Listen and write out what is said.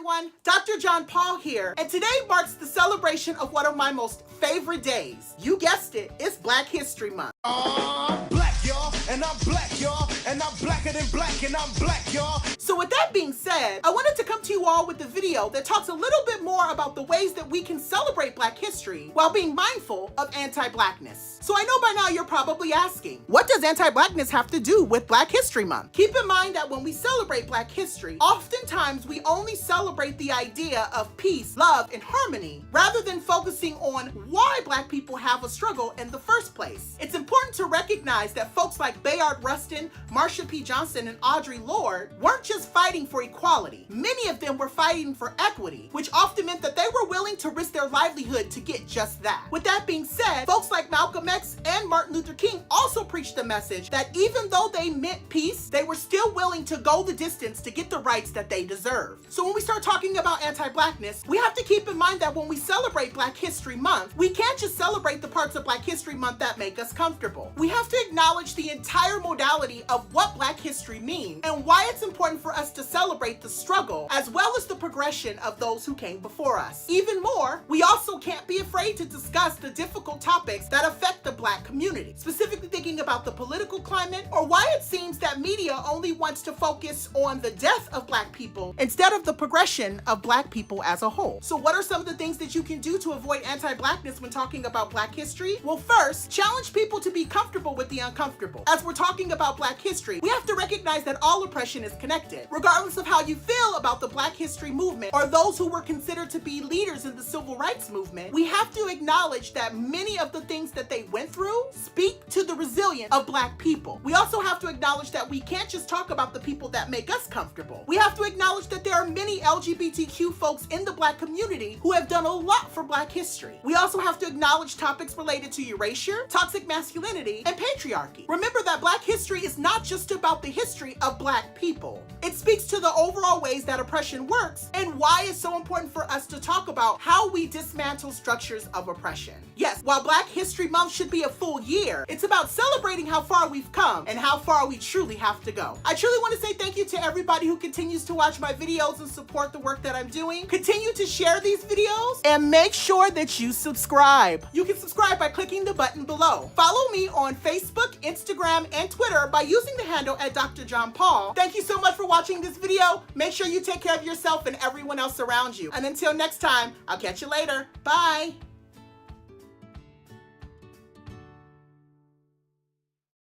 everyone, Dr. John Paul here, and today marks the celebration of one of my most favorite days. You guessed it, it's Black History Month. I'm black, y'all, and I'm black, y'all, and I'm blacker than black, and I'm black, y'all. So with that being said, I wanted to come to you all with a video that talks a little bit more about the ways that we can celebrate Black history while being mindful of anti-Blackness. So I know by now you're probably asking, what does anti-Blackness have to do with Black History Month? Keep in mind that when we celebrate Black history, oftentimes we only celebrate the idea of peace, love, and harmony, rather than focusing on why Black people have a struggle in the first place. It's important to recognize that folks like Bayard Rustin, Marsha P. Johnson, and Audre Lorde weren't just fighting for equality. Many of them were fighting for equity, which often meant that they were willing to risk their livelihood to get just that. With that being said, folks like Malcolm X and Martin Luther King also preached the message that even though they meant peace, they were still willing to go the distance to get the rights that they deserve. So when we start talking about anti-Blackness, we have to keep in mind that when we celebrate Black History Month, we can't just celebrate the parts of Black History Month that make us comfortable. We have to acknowledge the entire modality of what Black history means and why it's important for us to celebrate the struggle as well as the progression of those who came before us. Even more, we also can't be afraid to discuss the difficult topics that affect the Black community, specifically thinking about the political climate or why it seems that media only wants to focus on the death of Black people instead of the progression of Black people as a whole. So what are some of the things that you can do to avoid anti-Blackness when talking about Black history? Well, first, challenge people to be comfortable with the uncomfortable. As we're talking about Black history, we have to recognize that all oppression is connected. Regardless of how you feel about the Black history movement or those who were considered to be leaders in the civil rights movement, we have to acknowledge that many of the things that they went through speak to the resilience of Black people. We also have to acknowledge that we can't just talk about the people that make us comfortable. We have to acknowledge that there are many LGBTQ folks in the Black community who have done a lot for Black history. We also have to acknowledge topics related to erasure, toxic masculinity, and patriarchy. Remember that Black history is not just about the history of Black people. It speaks to the overall ways that oppression works and why it's so important for us to talk about how we dismantle structures of oppression. Yes, while Black History Month should be a full year, it's about celebrating how far we've come and how far we truly have to go. I truly want to say thank you to everybody who continues to watch my videos and support the work that I'm doing. Continue to share these videos and make sure that you subscribe. You can subscribe by clicking the button below. Follow me on Facebook, Instagram, and Twitter by using the handle at Dr. John Paul. Thank you so much for watching this video. Make sure you take care of yourself and everyone else around you. And until next time, I'll catch you later. Bye.